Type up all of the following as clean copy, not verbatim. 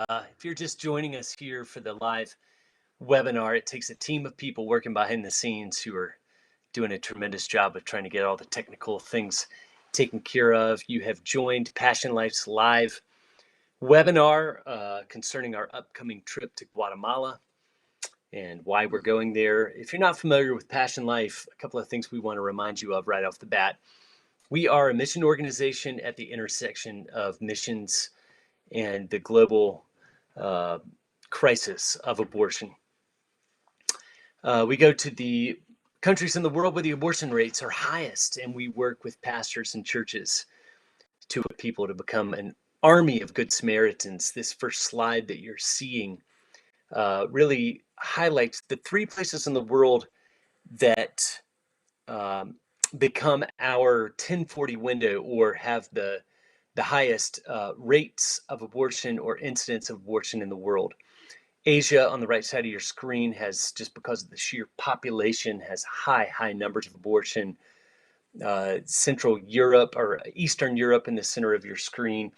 If you're just joining us here for the live webinar, it takes a team of people working behind the scenes who are doing a tremendous job of trying to get all the technical things taken care of. You have joined Passion Life's live webinar concerning our upcoming trip to Guatemala and why we're going there. If you're not familiar with Passion Life, a couple of things we want to remind you of right off the bat. We are a mission organization at the intersection of missions and the global uh, crisis of abortion. We go to the countries in the world where the abortion rates are highest, and we work with pastors and churches to people to become an army of good Samaritans. This first slide that you're seeing really highlights the three places in the world that um, become our 1040 window or have the highest rates of abortion or incidence of abortion in the world. Asia on the right side of your screen has, just because of the sheer population, has high numbers of abortion. Central Europe or Eastern Europe in the center of your screen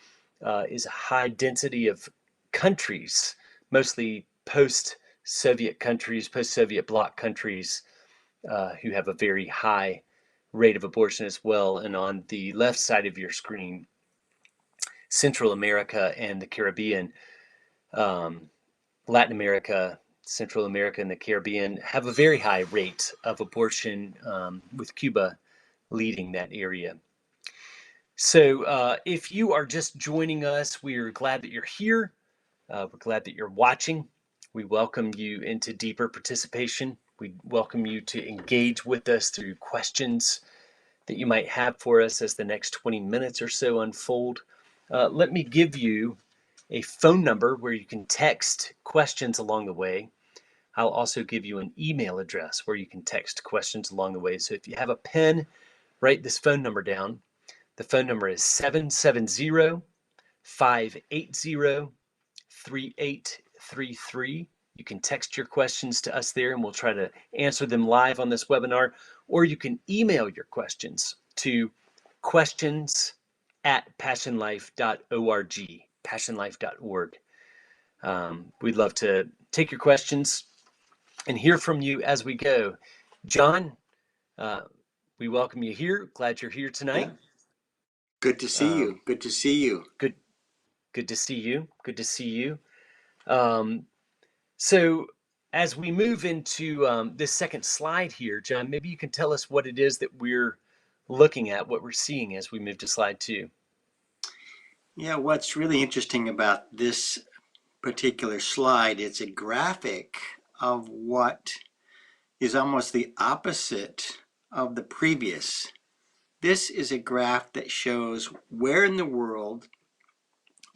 is a high density of countries, mostly post-Soviet countries, post-Soviet bloc countries, who have a very high rate of abortion as well. And on the left side of your screen, Central America and the Caribbean, Latin America, Central America, and the Caribbean have a very high rate of abortion, with Cuba leading that area. So if you are just joining us, we're glad that you're here. We're glad that you're watching. We welcome you into deeper participation. We welcome you to engage with us through questions that you might have for us as the next 20 minutes or so unfold. Let me give you a phone number where you can text questions along the way. I'll also give you an email address where you can text questions along the way. So if you have a pen, write this phone number down. The phone number is 770-580-3833. You can text your questions to us there and we'll try to answer them live on this webinar, or you can email your questions to questions@passionlife.org, passionlife.org. We'd love to take your questions and hear from you as we go. John, we welcome you here. Glad you're here tonight. Yeah. Good to see you. Good to see you. Good to see you. Good to see you. So as we move into this second slide here, John, maybe you can tell us what it is that we're looking at, what we're seeing as we move to slide 2. Yeah, what's really interesting about this particular slide, it's a graphic of what is almost the opposite of the previous. This is a graph that shows where in the world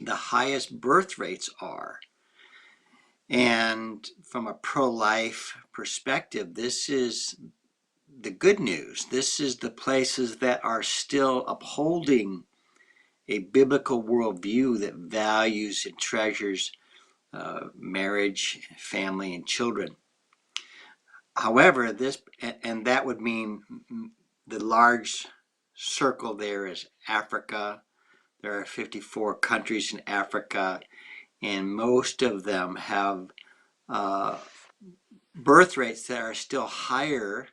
the highest birth rates are. And from a pro-life perspective, this is the good news. This is the places that are still upholding a biblical worldview that values and treasures marriage, family, and children. However, that would mean the large circle there is Africa. There are 54 countries in Africa, and most of them have birth rates that are still higher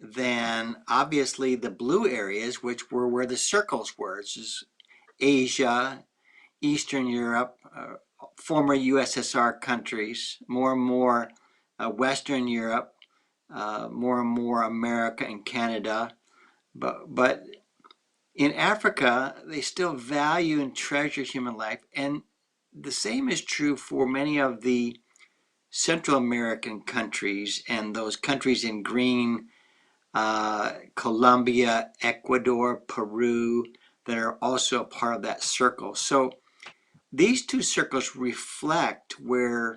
than obviously the blue areas, which were where the circles were. This is Asia, Eastern Europe, former USSR countries, more and more Western Europe, more and more America and Canada. But in Africa, they still value and treasure human life. And the same is true for many of the Central American countries and those countries in green, Colombia, Ecuador, Peru, that are also a part of that circle. So these two circles reflect where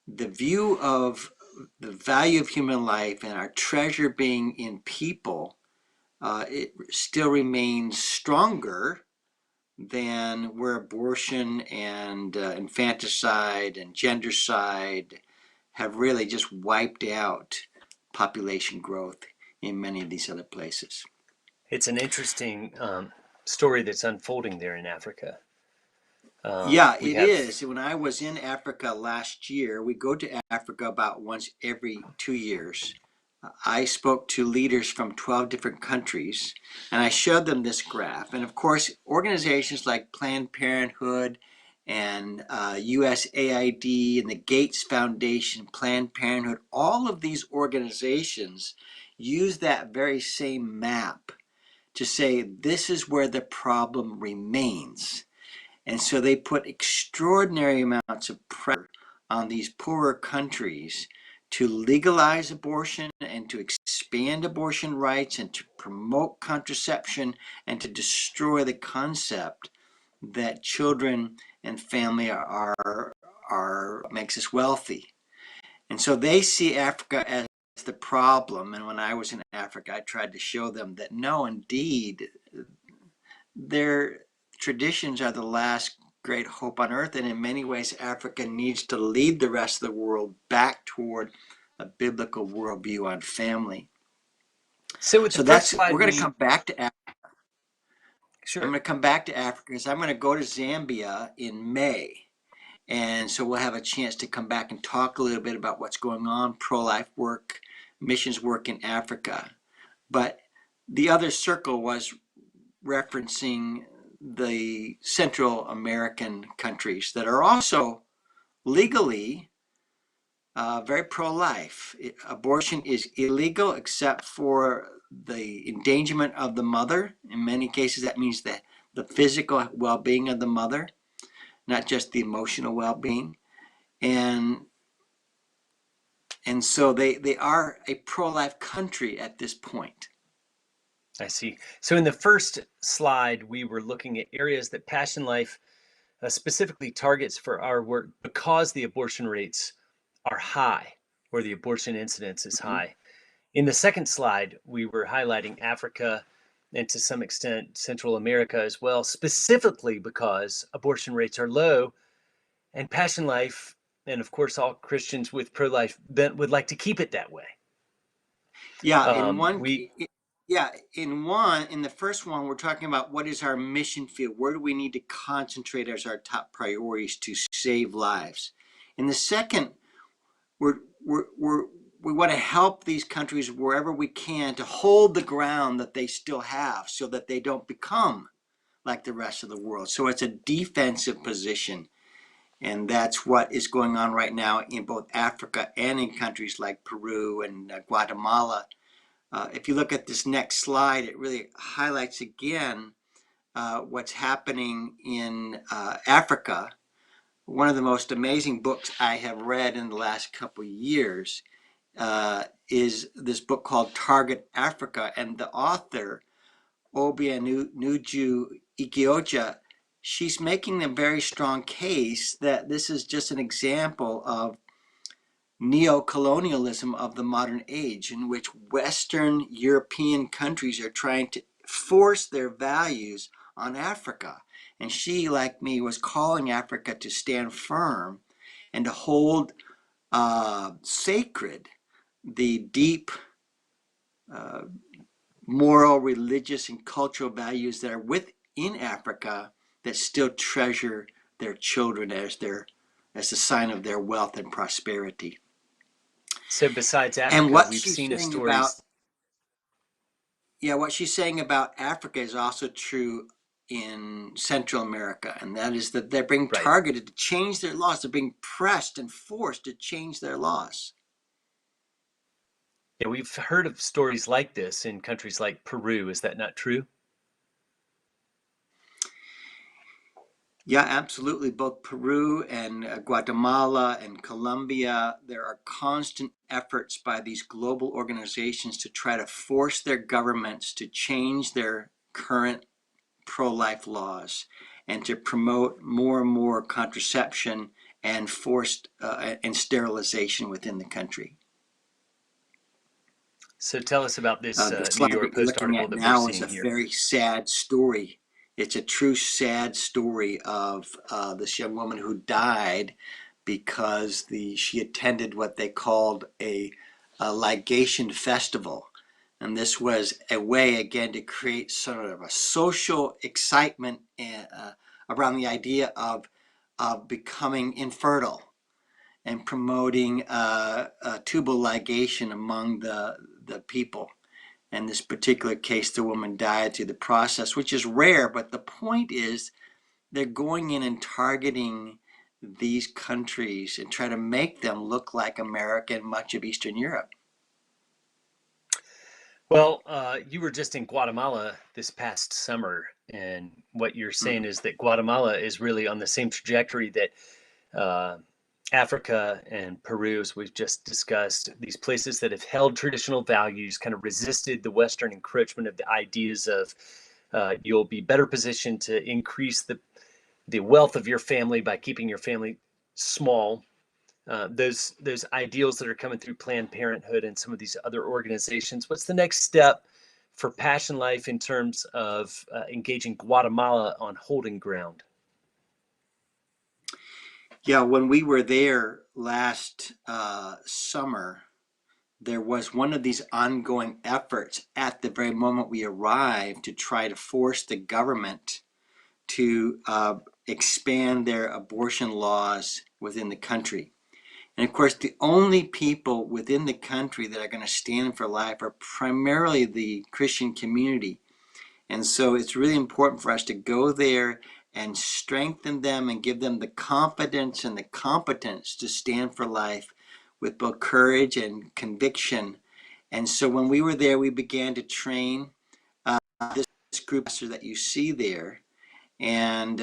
the view of the value of human life and our treasure being in people, it still remains stronger than where abortion and infanticide and gendercide have really just wiped out population growth in many of these other places. It's an interesting story that's unfolding there in Africa. Yeah, We it have. is. When I was in Africa last year, we go to Africa about once every 2 years. I spoke to leaders from 12 different countries and I showed them this graph. And of course, organizations like Planned Parenthood and USAID and the Gates Foundation, Planned Parenthood, all of these organizations use that very same map to say this is where the problem remains. And so they put extraordinary amounts of pressure on these poorer countries to legalize abortion and to expand abortion rights and to promote contraception and to destroy the concept that children and family are makes us wealthy. And so they see Africa as the problem. And when I was in Africa, I tried to show them that no, indeed, their traditions are the last great hope on earth, and in many ways, Africa needs to lead the rest of the world back toward a biblical worldview on family. So with the So first that's slide, we're going to come we back to Africa. I'm sure. going to come back to Africa because I'm going to go to Zambia in May. And so we'll have a chance to come back and talk a little bit about what's going on, pro-life work, missions work in Africa. But the other circle was referencing the Central American countries that are also legally very pro-life. Abortion is illegal except for the endangerment of the mother. In many cases, that means the physical well-being of the mother, not just the emotional well-being. And and so they are a pro-life country at this point. I see. So in the first slide, we were looking at areas that Passion Life specifically targets for our work because the abortion rates are high or the abortion incidence is Mhm. high. In the second slide, we were highlighting Africa and to some extent Central America as well, specifically because abortion rates are low and Passion Life, and of course all Christians with pro-life bent would like to keep it that way. Yeah, We in the first one, we're talking about what is our mission field? Where do we need to concentrate as our top priorities to save lives? In the second, we're, we're, we're, we want to help these countries wherever we can to hold the ground that they still have so that they don't become like the rest of the world. So it's a defensive position. And that's what is going on right now in both Africa and in countries like Peru and Guatemala. If you look at this next slide, it really highlights again what's happening in Africa. One of the most amazing books I have read in the last couple of years is this book called Target Africa, and the author, Obianuju Ikiocha, she's making a very strong case that this is just an example of neo-colonialism of the modern age, in which Western European countries are trying to force their values on Africa. And she, like me, was calling Africa to stand firm and to hold sacred the deep uh, moral, religious, and cultural values that are within Africa that still treasure their children as a sign of their wealth and prosperity. So besides And Africa, what we've she's seen a saying about stories. what she's saying about Africa is also true in Central America, and that is that they're being Right. targeted to change their laws. They're being pressed and forced to change their laws. Yeah, we've heard of stories like this in countries like Peru. Is that not true? Yeah, absolutely. Both Peru and Guatemala and Colombia, there are constant efforts by these global organizations to try to force their governments to change their current pro-life laws and to promote more and more contraception and forced and sterilization within the country. So tell us about this The New slide York that you're Post looking article at that we're now is seeing a here. very sad story. It's a true sad story of this young woman who died because she attended what they called a ligation festival. And this was a way, again, to create sort of a social excitement around the idea of of becoming infertile and promoting tubal ligation among the people. In this particular case, the woman died through the process, which is rare, but the point is they're going in and targeting these countries and try to make them look like America and much of Eastern Europe. Well, you were just in Guatemala this past summer, and what you're saying Mm. is that Guatemala is really on the same trajectory that uh, Africa and Peru, as we've just discussed, these places that have held traditional values, kind of resisted the Western encroachment of the ideas of you'll be better positioned to increase the wealth of your family by keeping your family small. Those ideals that are coming through Planned Parenthood and some of these other organizations. What's the next step for Passion Life in terms of engaging Guatemala on holding ground? Yeah, when we were there last summer, there was one of these ongoing efforts at the very moment we arrived to try to force the government to expand their abortion laws within the country. And of course, the only people within the country that are going to stand for life are primarily the Christian community. And so it's really important for us to go there and strengthen them and give them the confidence and the competence to stand for life with both courage and conviction. And so when we were there, we began to train this group that you see there and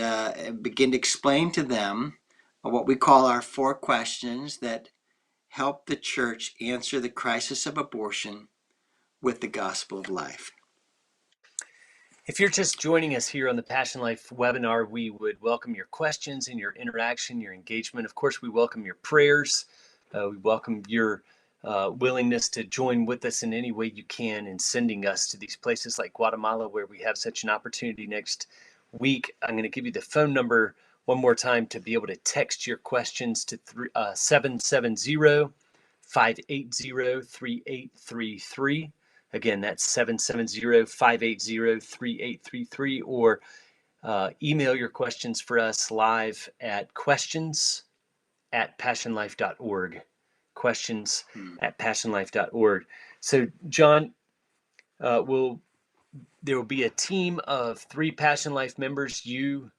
begin to explain to them what we call our 4 questions that help the church answer the crisis of abortion with the gospel of life. If you're just joining us here on the Passion Life webinar, we would welcome your questions and your interaction, your engagement. Of course, we welcome your prayers. We welcome your willingness to join with us in any way you can in sending us to these places like Guatemala, where we have such an opportunity next week. I'm going to give you the phone number one more time to be able to text your questions to 770 580 3833. Again, that's 770-580-3833, or email your questions for us live at questions@passionlife.org. Questions@passionlife.org. So, John, there will be a team of 3 Passion Life members. You,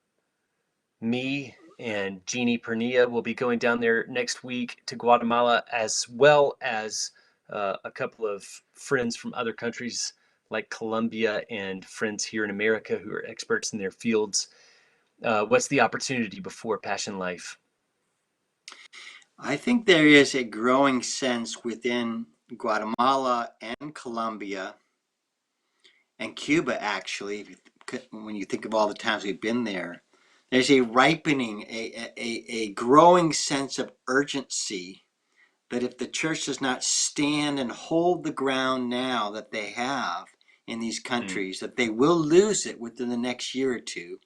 me, and Jeannie Pernia will be going down there next week to Guatemala, as well as a couple of friends from other countries like Colombia and friends here in America who are experts in their fields. What's the opportunity before Passion Life? I think there is a growing sense within Guatemala and Colombia and Cuba, actually, when you think of all the times we've been there, there's a ripening, a growing sense of urgency that if the church does not stand and hold the ground now that they have in these Mm, countries, that they will lose it within the next year or two.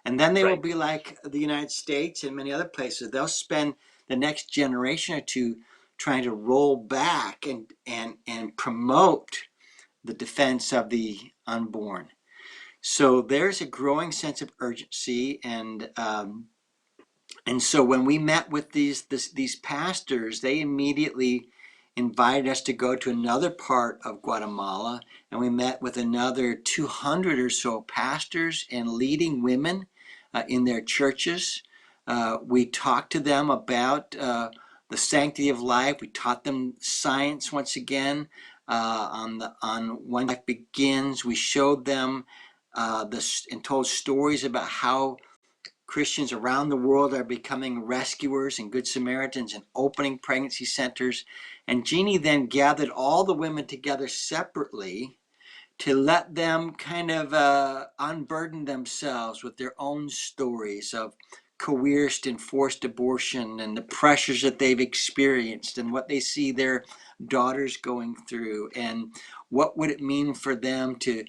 And then they will right. be like the United States and many other places. They'll spend the next generation or two trying to roll back and promote the defense of the unborn. So there's a growing sense of urgency, and so when we met with these pastors, they immediately invited us to go to another part of Guatemala, and we met with another 200 or so pastors and leading women in their churches. We talked to them about the sanctity of life. We taught them science once again on when life begins. We showed them and told stories about how Christians around the world are becoming rescuers and good Samaritans and opening pregnancy centers. And Jeannie then gathered all the women together separately to let them kind of unburden themselves with their own stories of coerced and forced abortion and the pressures that they've experienced and what they see their daughters going through, and what would it mean for them to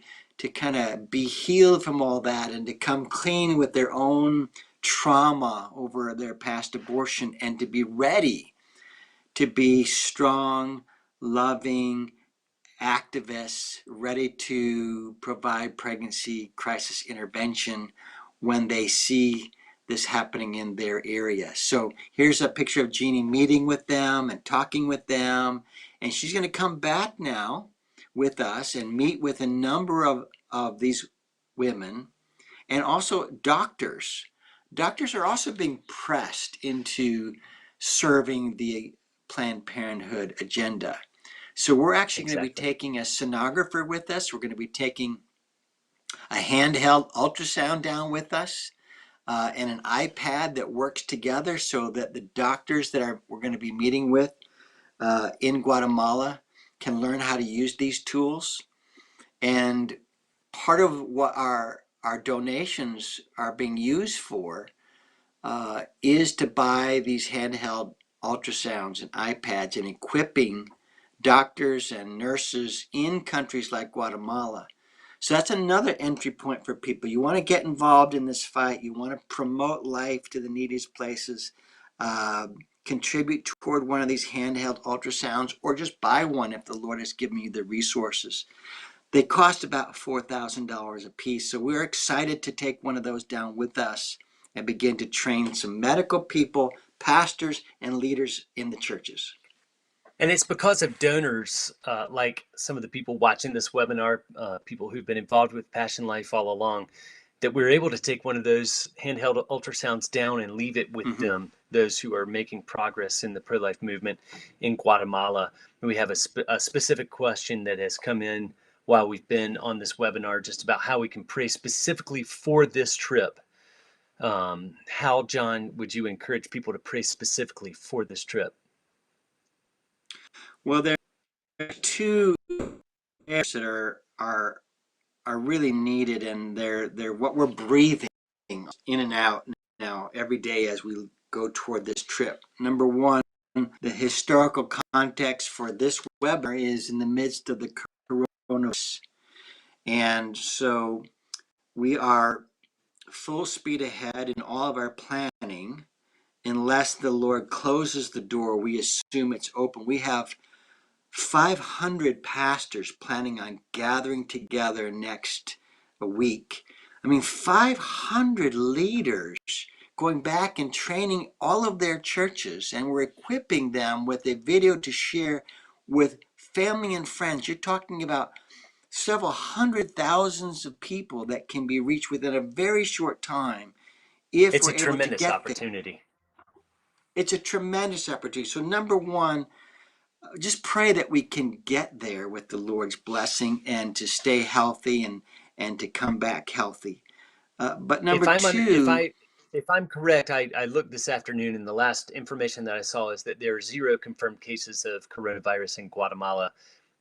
kind of be healed from all that and to come clean with their own trauma over their past abortion and to be ready to be strong, loving activists ready to provide pregnancy crisis intervention when they see this happening in their area. So here's a picture of Jeannie meeting with them and talking with them. And she's going to come back now with us and meet with a number of these women and also doctors. Doctors are also being pressed into serving the Planned Parenthood agenda. So we're actually going to be Exactly. taking a sonographer with us. We're going to be taking a handheld ultrasound down with us, and an iPad that works together so that the doctors that we're going to be meeting with in Guatemala can learn how to use these tools. And part of what our donations are being used for is to buy these handheld ultrasounds and iPads and equipping doctors and nurses in countries like Guatemala. So that's another entry point for people. You want to get involved in this fight. You want to promote life to the neediest places. Contribute toward one of these handheld ultrasounds, or just buy one if the Lord has given you the resources. They cost about $4,000 a piece. So we're excited to take one of those down with us and begin to train some medical people, pastors, and leaders in the churches. And it's because of donors, like some of the people watching this webinar, people who've been involved with Passion Life all along, that we're able to take one of those handheld ultrasounds down and leave it with Mm-hmm. them, those who are making progress in the pro-life movement in Guatemala. We have a specific question that has come in while we've been on this webinar, just about how we can pray specifically for this trip. How, John, would you encourage people to pray specifically for this trip? Well, there are two areas that are really needed, and they're what we're breathing in and out now every day as we go toward this trip. Number one, the historical context for this webinar is in the midst of the coronavirus, and so we are full speed ahead in all of our planning. Unless the Lord closes the door, we assume it's open. We have 500 pastors planning on gathering together next week. I mean, 500 leaders going back and training all of their churches, and we're equipping them with a video to share with family and friends. You're talking about several hundred thousands of people that can be reached within a very short time if It's we're a able to tremendous get there. opportunity. It's a tremendous opportunity. So, number one, just pray that we can get there with the Lord's blessing and to stay healthy and to come back healthy. But If number I'm under, two, if I'm correct, I looked this afternoon, and the last information that I saw is that there are zero confirmed cases of coronavirus in Guatemala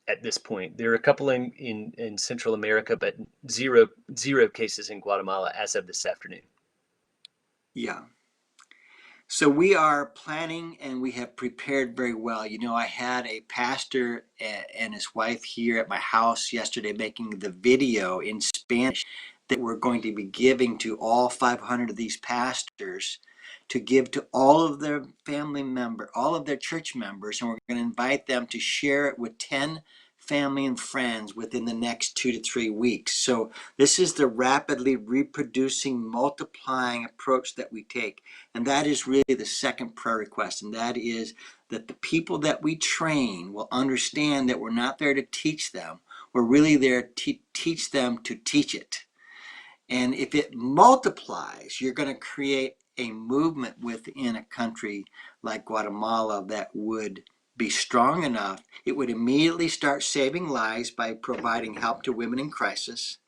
at this point. There are a couple in Central America, but zero cases in Guatemala as of this afternoon. yeah. So we are planning and we have prepared very well. You know, I had a pastor and his wife here at my house yesterday making the video in Spanish that we're going to be giving to all 500 of these pastors to give to all of their family members, all of their church members, and we're going to invite them to share it with 10 family and friends within the next 2 to 3 weeks. So this is the rapidly reproducing, multiplying approach that we take. And that is really the second prayer request. And that is that the people that we train will understand that we're not there to teach them. We're really there to teach them to teach it. And if it multiplies, you're going to create a movement within a country like Guatemala that would be strong enough. It would immediately start saving lives by providing help to women in crisis.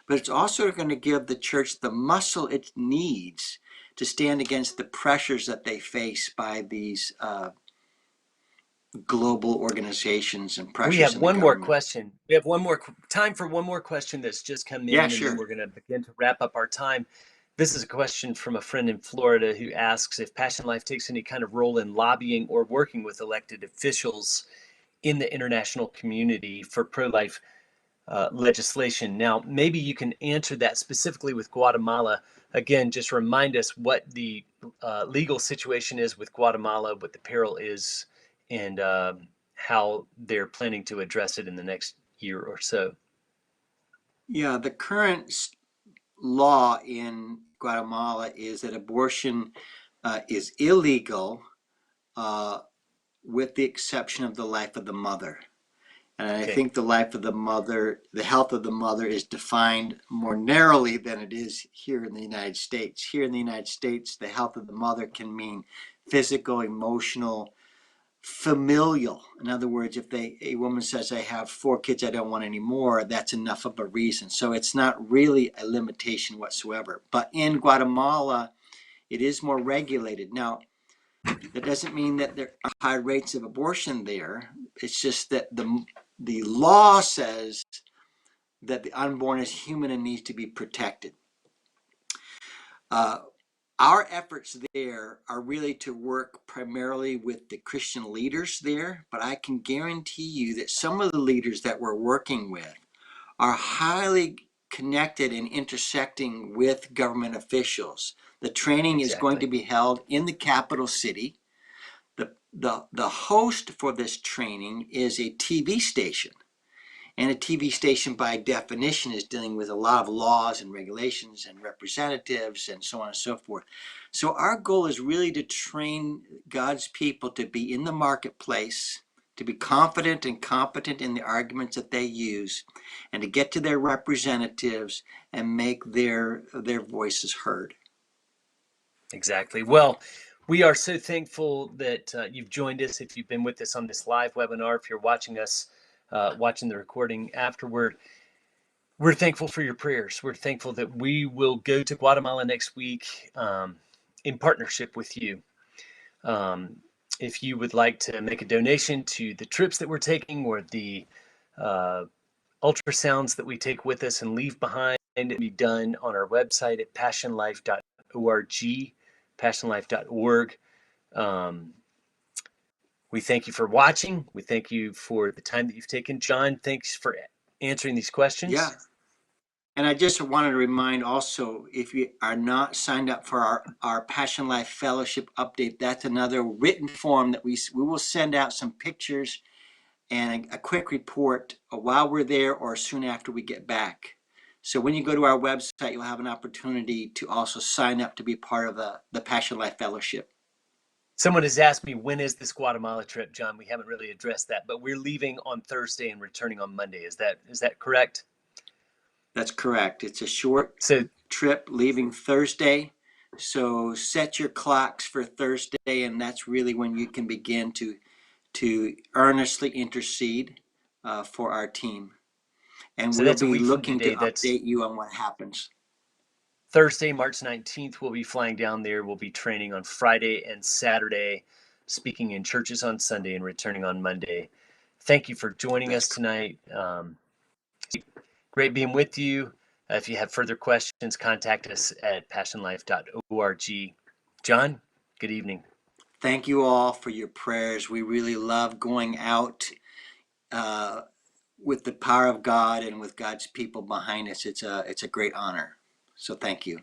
But it's also going to give the church the muscle it needs to stand against the pressures that they face by these global organizations and We pressures have in the one more government. question. We have one more time for one more question that's just come Yeah, in, and then sure. we're going to begin to wrap up our time. This is a question from a friend in Florida who asks if Passion Life takes any kind of role in lobbying or working with elected officials in the international community for pro-life legislation. Now, maybe you can answer that specifically with Guatemala. Again, just remind us what the legal situation is with Guatemala, what the peril is, and how they're planning to address it in the next year or so. Yeah, the current law Guatemala is that abortion is illegal with the exception of the life of the mother. And I Okay. think the life of the mother, the health of the mother is defined more narrowly than it is here in the United States. Here in the United States, the health of the mother can mean physical, emotional, familial. In other words, if a woman says, I have 4 kids, I don't want any more, that's enough of a reason. So it's not really a limitation whatsoever. But in Guatemala, it is more regulated. Now, that doesn't mean that there are high rates of abortion there. It's just that the law says that the unborn is human and needs to be protected. Our efforts there are really to work primarily with the Christian leaders there, but I can guarantee you that some of the leaders that we're working with are highly connected and intersecting with government officials. The training is going to Exactly. be held in the capital city. The host for this training is a TV station. And a TV station, by definition, is dealing with a lot of laws and regulations and representatives and so on and so forth. So our goal is really to train God's people to be in the marketplace, to be confident and competent in the arguments that they use, and to get to their representatives and make their voices heard. Exactly. Well, we are so thankful that you've joined us. If you've been with us on this live webinar, if you're watching us, watching the recording afterward, we're thankful for your prayers. We're thankful that we will go to Guatemala next week in partnership with you. Um, if you would like to make a donation to the trips that we're taking or the uh, ultrasounds that we take with us and leave behind, it can be done on our website at passionlife.org, passionlife.org. Um, we thank you for watching. We thank you for the time that you've taken. John, thanks for answering these questions. Yeah. And I just wanted to remind also, if you are not signed up for our Passion Life Fellowship update, that's another written form that we will send out some pictures and a quick report while we're there or soon after we get back. So when you go to our website, you'll have an opportunity to also sign up to be part of the Passion Life Fellowship. Someone has asked me, when is this Guatemala trip, John? We haven't really addressed that, but we're leaving on Thursday and returning on Monday. Is that correct? That's correct. It's a short So trip leaving Thursday. So set your clocks for Thursday, and that's really when you can begin to earnestly intercede for our team. And so we'll that's a be week from looking to today. That's update you on what happens. Thursday, March 19th. We'll be flying down there. We'll be training on Friday and Saturday, speaking in churches on Sunday, and returning on Monday. Thank you for joining That's us tonight. Great being with you. If you have further questions, contact us at passionlife.org. John, good evening. Thank you all for your prayers. We really love going out uh, with the power of God and with God's people behind us. It's a great honor. So thank you.